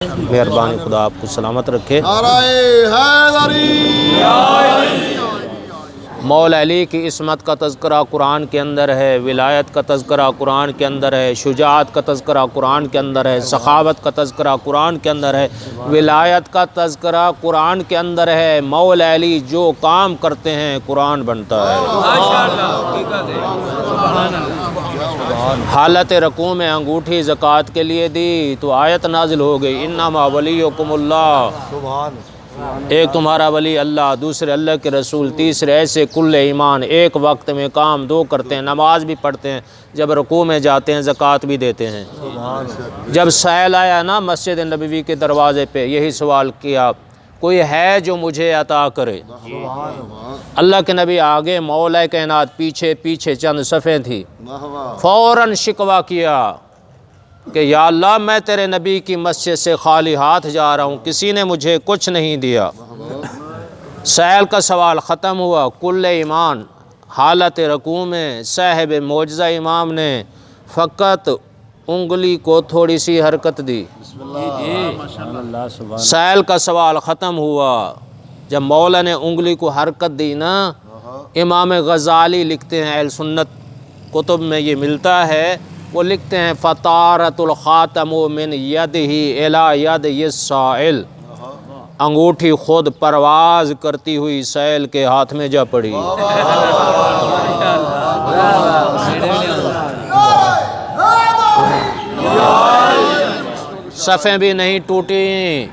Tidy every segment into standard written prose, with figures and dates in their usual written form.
مہربانی خدا آپ کو سلامت رکھے۔ مولا علی کی عصمت کا تذکرہ قرآن کے اندر ہے، ولایت کا تذکرہ قرآن کے اندر ہے، شجاعت کا تذکرہ قرآن کے اندر ہے، سخاوت کا تذکرہ قرآن کے اندر ہے، ولایت کا تذکرہ قرآن کے اندر ہے۔ مولا علی جو کام کرتے ہیں قرآن بنتا ہے۔ حالت رکوع میں انگوٹھی زکوٰۃ کے لیے دی تو آیت نازل ہو گئی، انما ولیکم اللہ، ایک تمہارا ولی اللہ، دوسرے اللہ کے رسول، تیسرے ایسے کل ایمان، ایک وقت میں کام دو کرتے ہیں، نماز بھی پڑھتے ہیں، جب رکوع میں جاتے ہیں زکوٰۃ بھی دیتے ہیں۔ جب سائل آیا نا مسجد نبوی کے دروازے پہ، یہی سوال کیا، کوئی ہے جو مجھے عطا کرے؟ اللہ کے نبی آگے، مولا کائنات پیچھے، پیچھے چند صفیں تھی، فوراً شکوہ کیا کہ یا اللہ میں تیرے نبی کی مسجد سے خالی ہاتھ جا رہا ہوں، کسی نے مجھے کچھ نہیں دیا۔ سائل کا سوال ختم ہوا، کل ایمان حالت رکوع میں صاحب معجزہ امام نے فقط انگلی کو تھوڑی سی حرکت دی، سائل کا سوال ختم ہوا۔ جب مولا نے انگلی کو حرکت دی نا، امام غزالی لکھتے ہیں، اہل سنت کتب میں یہ ملتا ہے، وہ لکھتے ہیں فطارت الخاتم من یدہ الی ید السائل، انگوٹھی خود پرواز کرتی ہوئی سائل کے ہاتھ میں جا پڑی۔ صفیں بھی نہیں ٹوٹیں،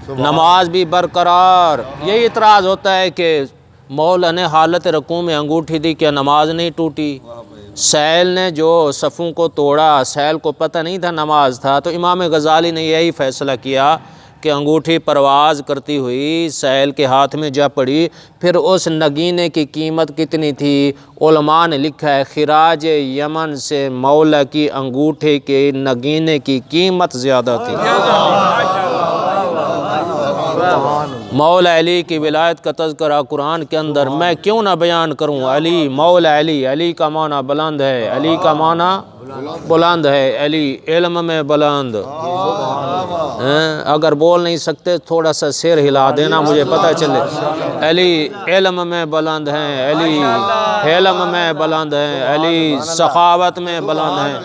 نماز بھی برقرار۔ یہی اعتراض ہوتا ہے کہ مولا نے حالت رکوع میں انگوٹھی دی، کیا نماز نہیں ٹوٹی؟ سائل نے جو صفوں کو توڑا، سائل کو پتہ نہیں تھا نماز تھا، تو امام غزالی نے یہی فیصلہ کیا کہ انگوٹھی پرواز کرتی ہوئی سائل کے ہاتھ میں جا پڑی۔ پھر اس نگینے کی قیمت کتنی تھی؟ علماء نے لکھا ہے خراج یمن سے مولا کی انگوٹھی کے نگینے کی قیمت زیادہ تھی۔ مولا علی کی ولایت کا تذکرہ قرآن کے اندر میں کیوں نہ بیان کروں؟ علی، مولا علی، علی کا معنی بلند ہے، علی کا معنی بلند ہے، علی علم میں بلند۔ اگر بول نہیں سکتے تھوڑا سا سر ہلا دینا مجھے پتہ چلے۔ علی علم میں بلند ہیں، علی حلم میں بلند ہیں، علی سخاوت میں بلند ہیں،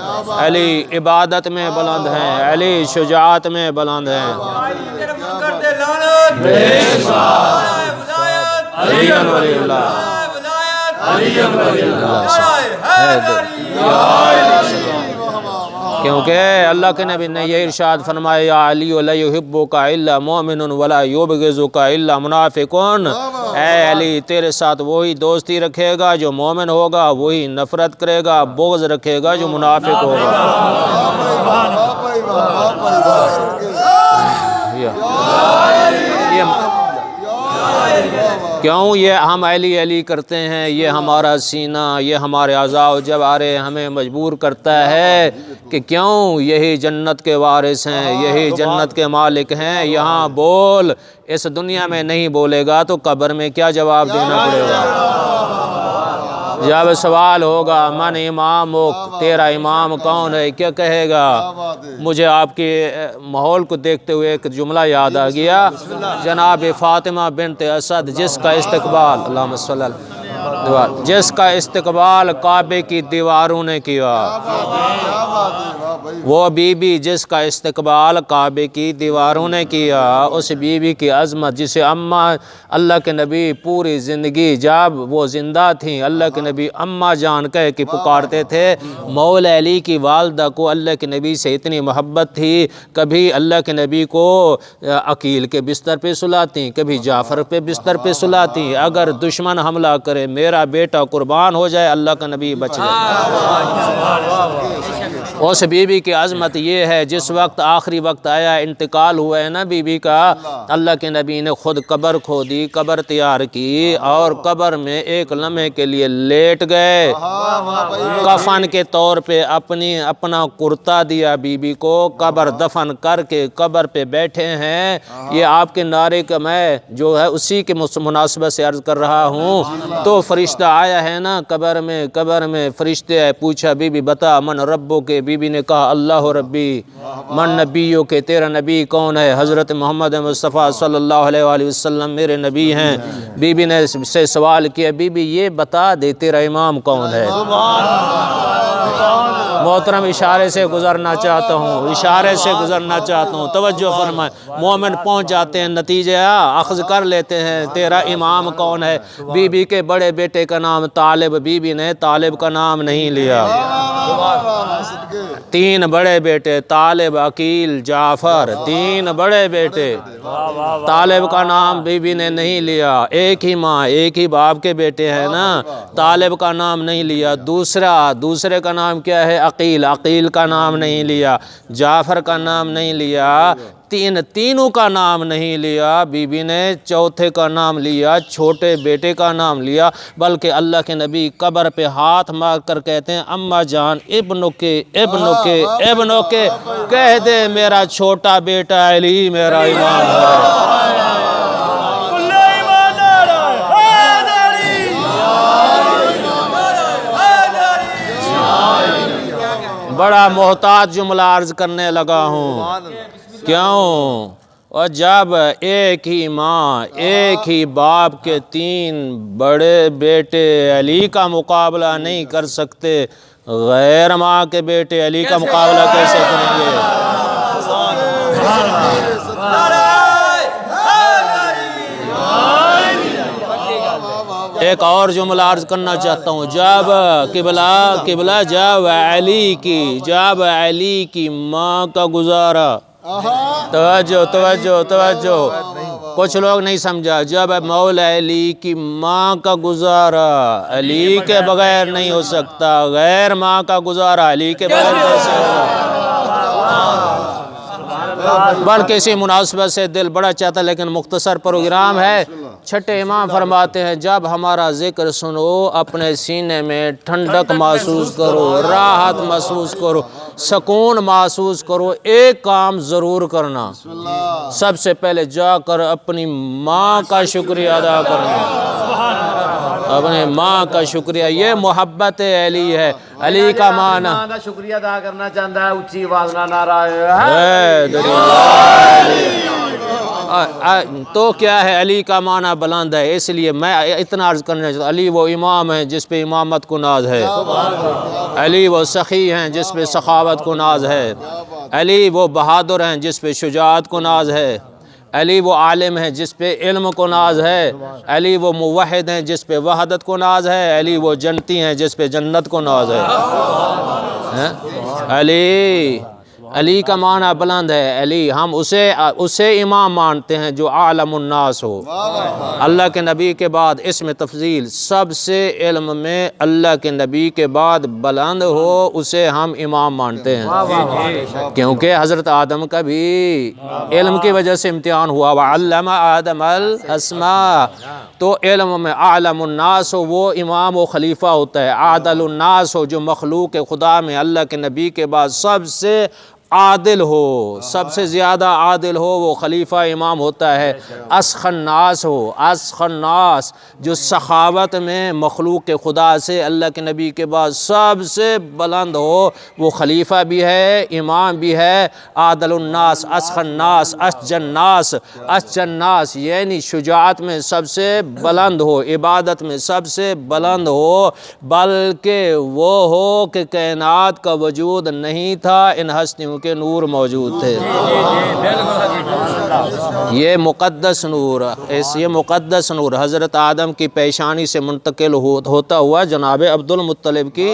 علی عبادت میں بلند ہیں، علی شجاعت میں بلند ہیں۔ علی ولی اللہ، کیونکہ اللہ کے نبی نے یہ ارشاد فرمایا یا علی لا یحبک الا مومن ولا یبغضک الا منافق، اے علی تیرے ساتھ وہی دوستی رکھے گا جو مومن ہوگا، وہی نفرت کرے گا، بغض رکھے گا جو منافق ہوگا۔ کیوں یہ ہم علی علی کرتے ہیں؟ یہ ہمارا سینہ، یہ ہمارے اعضاء و جوارح ہمیں مجبور کرتا ہے کہ کیوں یہی جنت کے وارث ہیں، یہی جنت کے مالک ہیں، یہاں بول، اس دنیا میں نہیں بولے گا تو قبر میں کیا جواب دینا پڑے گا؟ جب سوال ہوگا من امام ہو، تیرا امام کون ہے، کیا کہے گا؟ مجھے آپ کے ماحول کو دیکھتے ہوئے ایک جملہ یاد آ گیا، جناب فاطمہ بنت اسد جس کا استقبال، اللہم صلی اللہ، جس کا استقبال کعبے کی دیواروں نے کیا، وہ بی بی جس کا استقبال کعبے کی دیواروں نے کیا، اس بی بی کی عظمت جسے اماں، اللہ کے نبی پوری زندگی جب وہ زندہ تھیں اللہ کے نبی اماں جان کہہ کے پکارتے تھے۔ مولا علی کی والدہ کو اللہ کے نبی سے اتنی محبت تھی، کبھی اللہ کے نبی کو عقیل کے بستر پہ سلاتی، کبھی جعفر پہ بستر پہ سلاتی، اگر دشمن حملہ کرے میرا بیٹا قربان ہو جائے اللہ کا نبی بچ جائے۔ اس بی بی کی عظمت یہ ہے، جس وقت آخری وقت آیا، انتقال ہوا ہے نا بی بی کا، اللہ کے نبی نے خود قبر کھودی، قبر تیار کی اور قبر میں ایک لمحے کے لیے لیٹ گئے، کفن کے طور پہ اپنا کرتا دیا بی بی کو، قبر دفن کر کے قبر پہ بیٹھے ہیں۔ یہ آپ کے نعرے کا میں جو ہے اسی کے مناسبت سے عرض کر رہا ہوں۔ تو فرشتہ آیا ہے نا قبر میں فرشتے پوچھا بی بی بتا من ربو کے، بی بی نے کہا اللہ ربی من نبیوں کے تیرا نبی کون ہے؟ حضرت محمد مصطفیٰ صلی اللہ علیہ وآلہ وسلم میرے نبی ہیں۔ بی بی نے سے سوال کیا بی بی یہ بتا دے تیرا امام کون ہے؟ محترم اشارے سے گزرنا چاہتا ہوں، اشارے سے گزرنا چاہتا ہوں، توجہ فرمائیں۔ مومن پہنچ جاتے ہیں نتیجہ اخذ کر لیتے ہیں تیرا امام کون ہے؟ بی بی کے بڑے بیٹے کا نام طالب، بی بی نے طالب کا نام نہیں لیا۔ 3 بڑے بیٹے طالب، عقیل، جعفر، 3 بڑے بیٹے، طالب کا نام بی بی نے نہیں لیا۔ ایک ہی ماں ایک ہی باپ کے بیٹے ہیں نا، طالب کا نام نہیں لیا۔ دوسرے کا نام کیا ہے؟ عقیل، عقیل کا نام نہیں لیا۔ جعفر کا نام نہیں لیا۔ تینوں کا نام نہیں لیا۔ بی بی نے چوتھے کا نام لیا، چھوٹے بیٹے کا نام لیا، بلکہ اللہ کے نبی قبر پہ ہاتھ مار کر کہتے ہیں اماں جان ابنوں کے کہہ دے میرا چھوٹا بیٹا علی میرا امام ہے۔ بڑا محتاط جملہ عرض کرنے لگا ہوں، کیوں؟ اور جب ایک ہی ماں ایک ہی باپ کے 3 بڑے بیٹے علی کا مقابلہ نہیں کر سکتے، غیر ماں کے بیٹے علی کا مقابلہ کیسے کریں گے؟ ایک اور جملہ عرض کرنا چاہتا ہوں، جب قبلہ جب علی کی ماں کا گزارا، توجہ کچھ لوگ نہیں سمجھا، جب مولا علی کی ماں کا گزارا علی کے بغیر نہیں ہو سکتا، غیر ماں کا گزارا علی کے بغیر کیسے ہوگا؟ بلکہ اسی مناسبت سے دل بڑا چاہتا لیکن مختصر پروگرام ہے۔ چھٹے امام فرماتے ہیں جب ہمارا ذکر سنو اپنے سینے میں ٹھنڈک محسوس کرو، راحت محسوس کرو، سکون محسوس کرو، ایک کام ضرور کرنا، سب سے پہلے جا کر اپنی ماں کا شکریہ ادا کرنا، اپنے ماں کا شکریہ، یہ محبت علی ہے۔ علی کا معنی شکریہ ادا کرنا چاہتا ہے، اونچی آواز نہ نعرہ تو کیا ہے؟ علی کا معنی بلند ہے، اس لیے میں اتنا عرض کرنا چاہتا ہوں علی وہ امام ہیں جس پہ امامت کو ناز ہے، علی وہ سخی ہیں جس پہ سخاوت کو ناز ہے، علی وہ بہادر ہیں جس پہ شجاعت کو ناز ہے، علی وہ عالم ہیں جس پہ علم کو ناز ہے، علی وہ موحد ہیں جس پہ وحدت کو ناز ہے، علی وہ جنتی ہیں جس پہ جنت کو ناز ہے۔ علی کا معنی بلند ہے، علی ہم اسے امام مانتے ہیں جو عالم الناس ہو، اللہ کے نبی کے بعد اس میں تفضیل سب سے علم میں اللہ کے نبی کے بعد بلند ہو، اسے ہم امام مانتے ہیں، کیونکہ حضرت آدم کا بھی علم کی وجہ سے امتحان ہوا، وَعَلَّمَ آدَمَ الْأَسْمَاءَ، تو علم میں عالم الناس ہو وہ امام و خلیفہ ہوتا ہے، عادل الناس ہو جو مخلوق خدا میں اللہ کے نبی کے بعد سب سے عادل ہو، سب سے زیادہ عادل ہو وہ خلیفہ امام ہوتا ہے، اسخن ناس ہو، اسخن ناس جو سخاوت میں مخلوق خدا سے اللہ کے نبی کے بعد سب سے بلند ہو وہ خلیفہ بھی ہے امام بھی ہے، عادل الناس، اسخن ناس، اسجن ناس یعنی شجاعت میں سب سے بلند ہو، عبادت میں سب سے بلند ہو، بلکہ وہ ہو کہ کائنات کا وجود نہیں تھا ان ہستیوں کے نور موجود تھے، یہ مقدس نور حضرت آدم کی پیشانی سے منتقل ہوتا ہوا جناب عبد المطلب کی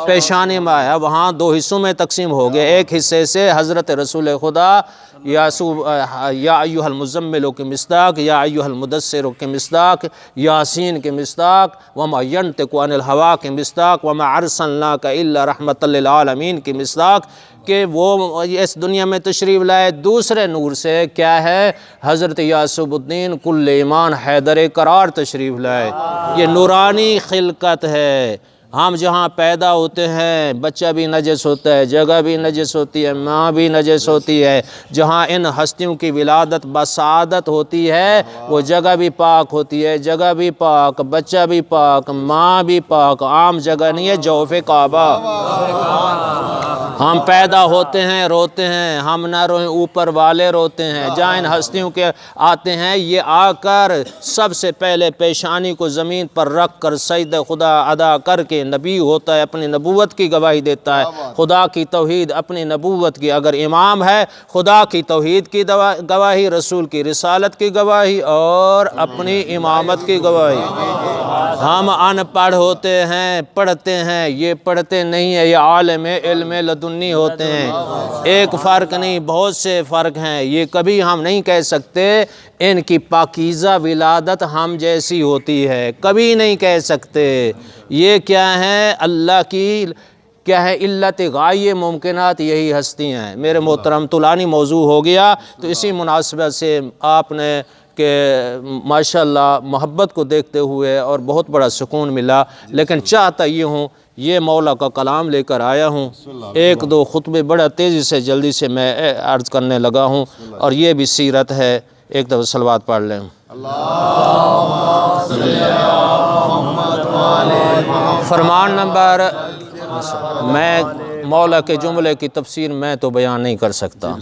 پیشانی میں آیا، وہاں 2 حصوں میں تقسیم ہو گئے، ایک حصے سے حضرت رسول خدا یا ایھا المزمل کے مصداق، یا ایھا المدثر کے مصداق، یاسین کے مصداق، وما ینطق عن الہوا کے مصداق، وما ارسلناک الا رحمۃ للعالمین کے مصداق، کہ وہ اس دنیا میں تشریف لائے۔ دوسرے نور سے کیا ہے؟ حضرت یعصب الدین کل ایمان حیدر قرار تشریف لائے، یہ نورانی خلقت ہے۔ ہم جہاں پیدا ہوتے ہیں بچہ بھی نجس ہوتا ہے، جگہ بھی نجس ہوتی ہے، ماں بھی نجس ہوتی ہے، جہاں ان ہستیوں کی ولادت بسعادت ہوتی ہے وہ جگہ بھی پاک ہوتی ہے، جگہ بھی پاک، بچہ بھی پاک، ماں بھی پاک، عام جگہ نہیں ہے، جوف کعبہ ہم پیدا ہوتے ہیں روتے ہیں، ہم نہ روئیں اوپر والے روتے ہیں۔ جہاں ان ہستیوں کے آتے ہیں یہ آ کر سب سے پہلے پیشانی کو زمین پر رکھ کر سجدہ خدا ادا کر کے نبی ہوتا ہے، اپنی نبوت کی گواہی دیتا ہے، خدا کی توحید اپنی نبوت کی، اگر امام ہے خدا کی توحید کی گواہی، رسول کی رسالت کی گواہی اور اپنی امامت کی گواہی۔ ہم ان پڑھ ہوتے ہیں، پڑھتے ہیں، یہ پڑھتے نہیں ہیں، یہ عالم علم لدنی ہوتے ہیں۔ ایک فرق نہیں، بہت سے فرق ہیں۔ یہ کبھی ہم نہیں کہہ سکتے ان کی پاکیزہ ولادت ہم جیسی ہوتی ہے، کبھی نہیں کہہ سکتے۔ یہ کیا ہے؟ اللہ کی کیا ہے؟ علت غائب ممکنات یہی ہستیاں ہیں۔ میرے محترم طولانی موضوع ہو گیا، تو اسی مناسبت سے آپ نے کہ ماشاءاللہ محبت کو دیکھتے ہوئے اور بہت بڑا سکون ملا، لیکن چاہتا یہ ہوں یہ مولا کا کلام لے کر آیا ہوں، ایک دو خطبے بڑا تیزی سے جلدی سے میں عرض کرنے لگا ہوں، اور یہ بھی سیرت ہے۔ ایک دفعہ صلوات پڑھ لیں۔ فرمان نمبر، میں مولا کے جملے کی تفسیر میں تو بیان نہیں کر سکتا،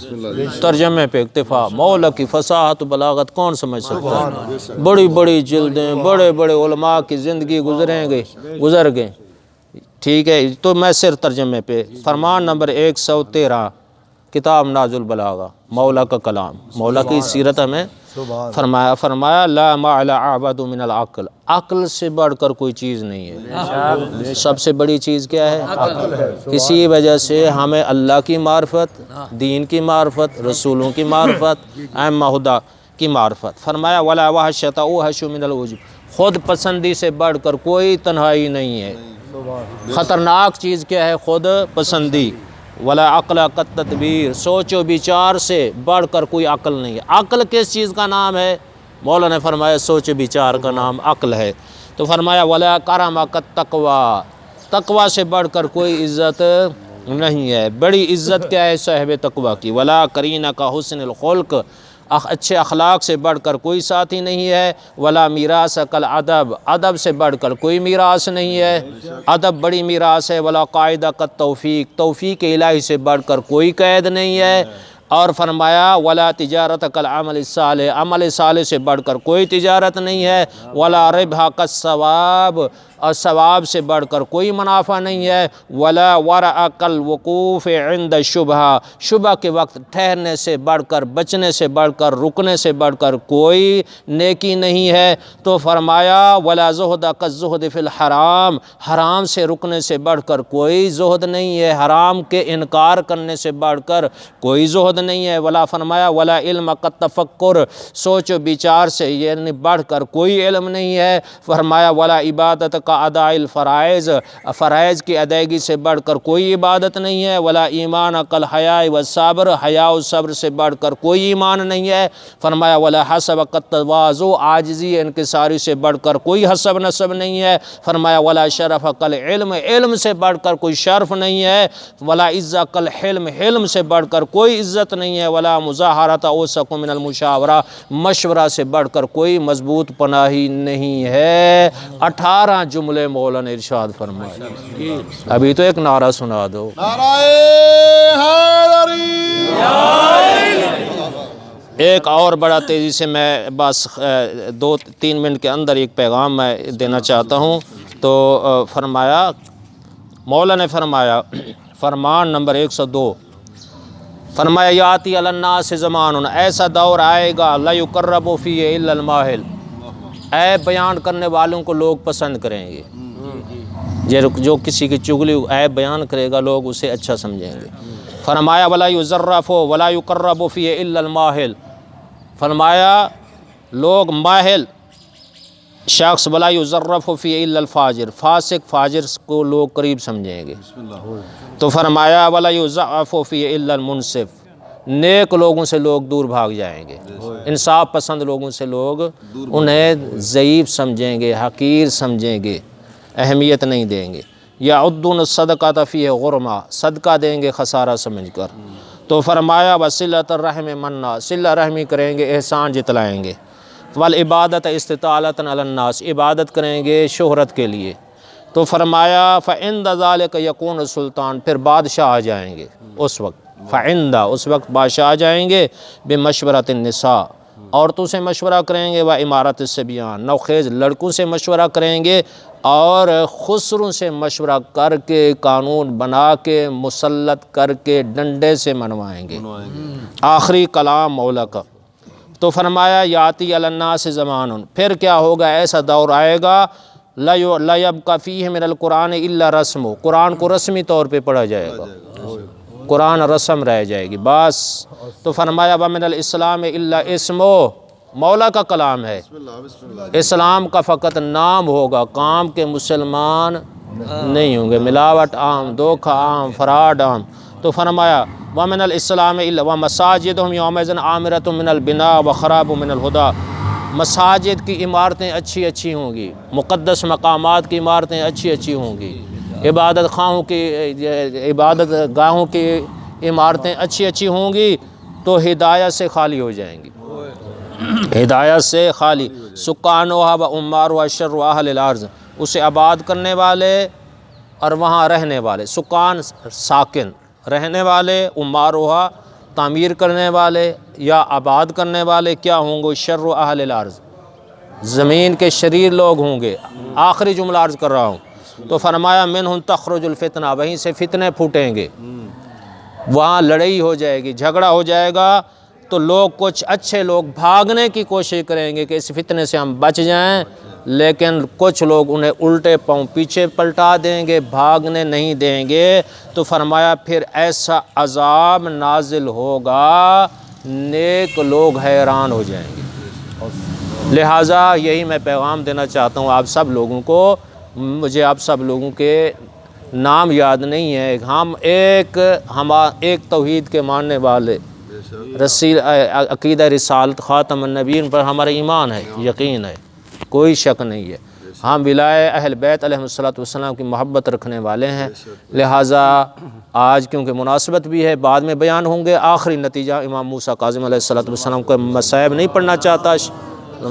ترجمے پہ اکتفا۔ مولا کی فصاحت و بلاغت کون سمجھ سکتا ہے؟ بڑی بڑی جلدیں، بڑے بڑے علماء کی زندگی گزر گئے، ٹھیک ہے، تو میں صرف ترجمے پہ۔ فرمان نمبر 113، کتاب ناز البلاغہ، مولا کا کلام، مولا کی سیرت ہمیں فرمایا لا معنی اعبد من العقل، عقل سے بڑھ کر کوئی چیز نہیں ہے۔ سب سے بڑی چیز کیا ہے؟ عقل ہے۔ اسی وجہ سے ہمیں اللہ کی معرفت، دین کی معرفت، رسولوں کی معرفت، ائمہ ہدی کی معرفت۔ فرمایا ولا وحشۃ اوحش من العجب، خود پسندی سے بڑھ کر کوئی تنہائی نہیں ہے۔ خطرناک چیز کیا ہے؟ خود پسندی۔ ولا عقل قد تدبیر، سوچ و بچار سے بڑھ کر کوئی عقل نہیں ہے۔ عقل کس چیز کا نام ہے؟ مولا نے فرمایا سوچ و بچار کا نام عقل ہے۔ تو فرمایا ولا کرم قد تقوی، تقوی سے بڑھ کر کوئی عزت نہیں ہے۔ بڑی عزت کیا ہے؟ صاحب تقوی کی۔ ولا کرینہ کا حسن الخلق، اچھے اخلاق سے بڑھ کر کوئی ساتھی نہیں ہے۔ ولا میراث کل ادب، ادب سے بڑھ کر کوئی میراث نہیں ہے، ادب بڑی میراث ہے۔ ولا قاعدہ کا توفیق، توفیق الہی سے بڑھ کر کوئی قید نہیں ہے۔ اور فرمایا ولا تجارت کل عمل الصالح، عمل صالح سے بڑھ کر کوئی تجارت نہیں ہے۔ ولا ربح کالثواب، اور ثواب سے بڑھ کر کوئی منافع نہیں ہے۔ ولا ورع کالوقوف عند الشبہہ، شبہ کے وقت ٹھہرنے سے بڑھ کر، بچنے سے بڑھ کر، رکنے سے بڑھ کر کوئی نیکی نہیں ہے۔ تو فرمایا ولا زہد کالزہد فی الحرام، حرام سے رکنے سے بڑھ کر کوئی زہد نہیں ہے، حرام کے انکار کرنے سے بڑھ کر کوئی زہد نہیں ہے۔ ولا فرمایا ولا علم کالتفکر، سوچ و بچار سے یعنی بڑھ کر کوئی علم نہیں ہے۔ فرمایا ولا عبادت کا ادا الفرائض، فرائض کی ادائیگی سے بڑھ کر کوئی عبادت نہیں ہے۔ ولا ایمان کالحیاء والصبر، حیا و صبر سے بڑھ کر کوئی ایمان نہیں ہے۔ فرمایا ولا حسب کالتواضع، عاجزی انکساری سے بڑھ کر کوئی حسب نسب نہیں ہے۔ فرمایا ولا شرف کالعلم، علم سے بڑھ کر کوئی شرف نہیں ہے۔ ولا عزت کالحلم، حلم سے بڑھ کر کوئی عزت نہیں ہے۔ ولا مظاہرۃ اوثق من المشاورہ، مشورہ سے بڑھ کر کوئی مضبوط پناہی نہیں ہے۔ 18 جملے مولا نے ارشاد فرمائے۔ ابھی تو ایک نعرہ سنا دو، نعرہ حیدری۔ ایک اور بڑا تیزی سے میں بس 2-3 منٹ کے اندر ایک پیغام میں دینا چاہتا ہوں۔ تو فرمایا مولا نے فرمایا، فرمان نمبر 102، فرمایا یاتی علی الناس زمان، ایسا دور آئے گا لا یقرب فیہ الا الماہل، عیب بیان کرنے والوں کو لوگ پسند کریں گے۔ جو کسی کی چغلی عیب بیان کرے گا لوگ اسے اچھا سمجھیں گے۔ فرمایا ولا یزرف ولا یقرب فیہ الا الماہل، فرمایا لوگ ماہل شخص، ولا یزرف فیہ الا الفاجر، فاسق فاجر کو لوگ قریب سمجھیں گے۔ تو فرمایا ولا یضعف فیہ الا المنصف، نیک لوگوں سے لوگ دور بھاگ جائیں گے، انصاف پسند لوگوں سے لوگ انہیں ضعیف سمجھیں گے، حقیر سمجھیں گے، اہمیت نہیں دیں گے۔ یعدون الصدقۃ فیہ غرمہ، صدقہ دیں گے خسارہ سمجھ کر۔ تو فرمایا وصلۃ الرحم منا، صلہ رحمی کریں گے، احسان جتلائیں گے۔ والعبادت استطالۃ علی الناس، عبادت کریں گے شہرت کے لیے۔ تو فرمایا فَعِنْدَ ذَلِكَ يَكُونُ سلطان، پھر بادشاہ آ جائیں گے اس وقت، فَعِنْدَ اس وقت بادشاہ آ جائیں گے، بِمَشْوَرَةِ النِّسَاء عورتوں سے مشورہ کریں گے، وَإِمَارَةِ الصِّبْيَانِ نوخیز لڑکوں سے مشورہ کریں گے، اور خسروں سے مشورہ کر کے قانون بنا کے مسلط کر کے ڈنڈے سے منوائیں گے۔ آخری کلام مولا کا۔ تو فرمایا یاتی علی الناس زمان، پھر کیا ہوگا، ایسا دور آئے گا لا یبقی فیہ من القرآن الا رسم، قرآن کو رسمی طور پہ پڑھا جائے گا، قرآن رسم رہ جائے گی بس۔ تو فرمایا ومن الاسلام الا اسمو، مولا کا کلام ہے، اسلام کا فقط نام ہوگا، کام کے مسلمان نہیں ہوں گے، ملاوٹ عام، دھوکہ عام، فراڈ عام۔ تو فرمایا ومن الاسلام الا ومساجدہم یومئذ عامرۃ من البناء وخراب من الہدی، مساجد کی عمارتیں اچھی اچھی ہوں گی، مقدس مقامات کی عمارتیں اچھی اچھی ہوں گی، عبادت خواہوں کی عبادت گاہوں کی عمارتیں اچھی اچھی ہوں گی، تو ہدایت سے خالی ہو جائیں گی، ہدایت سے خالی۔ سکانوہا و عماروہا شر اہل الارض، اسے آباد کرنے والے اور وہاں رہنے والے، سکان ساکن رہنے والے، عماروہا تعمیر کرنے والے یا آباد کرنے والے کیا ہوں گے، شر اہل الارض زمین کے شریر لوگ ہوں گے۔ آخری جملہ عرض کر رہا ہوں، تو فرمایا منہم تخرج الفتنہ، وہیں سے فتنے پھوٹیں گے، وہاں لڑائی ہو جائے گی، جھگڑا ہو جائے گا، تو لوگ کچھ اچھے لوگ بھاگنے کی کوشش کریں گے کہ اس فتنے سے ہم بچ جائیں، لیکن کچھ لوگ انہیں الٹے پاؤں پیچھے پلٹا دیں گے، بھاگنے نہیں دیں گے۔ تو فرمایا پھر ایسا عذاب نازل ہوگا نیک لوگ حیران ہو جائیں گے۔ لہٰذا یہی میں پیغام دینا چاہتا ہوں آپ سب لوگوں کو، مجھے آپ سب لوگوں کے نام یاد نہیں ہے، ہم ایک توحید کے ماننے والے، عقیدہ رسالت خاتم النبیین پر ہمارا ایمان ہے، یقین ہے، کوئی شک نہیں ہے، ہم ولائے اہل بیت علیہ السلام کی محبت رکھنے والے ہیں۔ لہٰذا آج کیونکہ مناسبت بھی ہے، بعد میں بیان ہوں گے، آخری نتیجہ امام موسیٰ کاظم علیہ السلام کو مصائب نہیں پڑھنا چاہتا،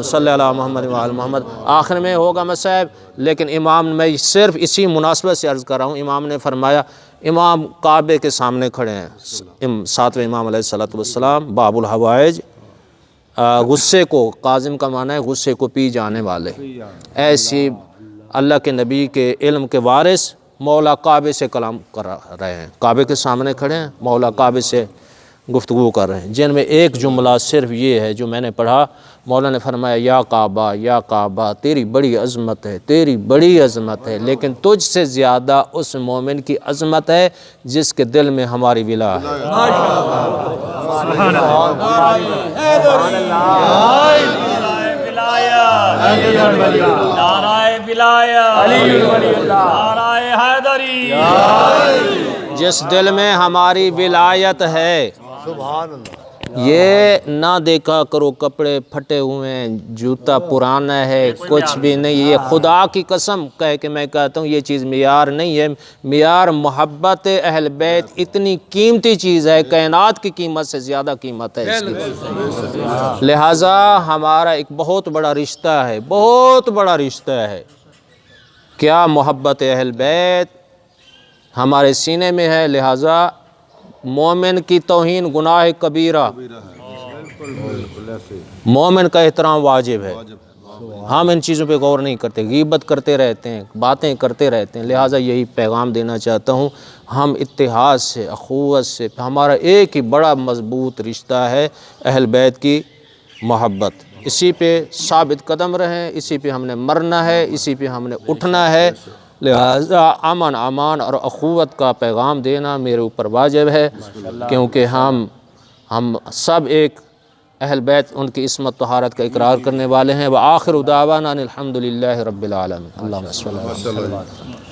صلی اللہ محمد وعلی محمد، آخر میں ہوگا مصائب، لیکن امام میں صرف اسی مناسبت سے عرض کر رہا ہوں، امام نے فرمایا، امام کعبے کے سامنے کھڑے ہیں، ساتویں امام علیہ السلام، باب الحوائج، غصے کو، کاظم کا معنی ہے غصے کو پی جانے والے، ایسی اللہ کے نبی کے علم کے وارث مولا کعبے سے کلام کر رہے ہیں، کعبے کے سامنے کھڑے ہیں، مولا کعبے سے گفتگو کر رہے ہیں، جن میں ایک جملہ صرف یہ ہے جو میں نے پڑھا، مولا نے فرمایا یا کعبہ تیری بڑی عظمت ہے، تیری بڑی عظمت ہے، لیکن تجھ سے زیادہ اس مومن کی عظمت ہے جس کے دل میں ہماری ولا ہے۔ جس دل میں ہماری ولایت ہے، یہ نہ دیکھا کرو کپڑے پھٹے ہوئے ہیں، جوتا پرانا ہے، کچھ بھی نہیں، یہ خدا کی قسم کہہ کے میں کہتا ہوں یہ چیز معیار نہیں ہے، معیار محبت اہل بیت اتنی قیمتی چیز ہے، کائنات کی قیمت سے زیادہ قیمت ہے اس کی۔ لہٰذا ہمارا ایک بہت بڑا رشتہ ہے، بہت بڑا رشتہ ہے، کیا محبت اہل بیت ہمارے سینے میں ہے۔ لہٰذا مومن کی توہین گناہ کبیرہ، مومن کا احترام واجب ہے، ہم ان چیزوں پہ غور نہیں کرتے، غیبت کرتے رہتے ہیں، باتیں کرتے رہتے ہیں۔ لہٰذا یہی پیغام دینا چاہتا ہوں، ہم اتحاد سے، اخوت سے، ہمارا ایک ہی بڑا مضبوط رشتہ ہے اہل بیت کی محبت، اسی پہ ثابت قدم رہیں، اسی پہ ہم نے مرنا ہے، اسی پہ ہم نے اٹھنا ہے۔ لہٰذا امن، امان اور اخوت کا پیغام دینا میرے اوپر واجب ہے، کیونکہ ہم سب ایک اہل بیت ان کی عصمت طہارت کا اقرار کرنے والے ہیں۔ وآخر دعوانا ان الحمد للہ رب العالمین۔ اللہم صلی اللہ علیہ وسلم۔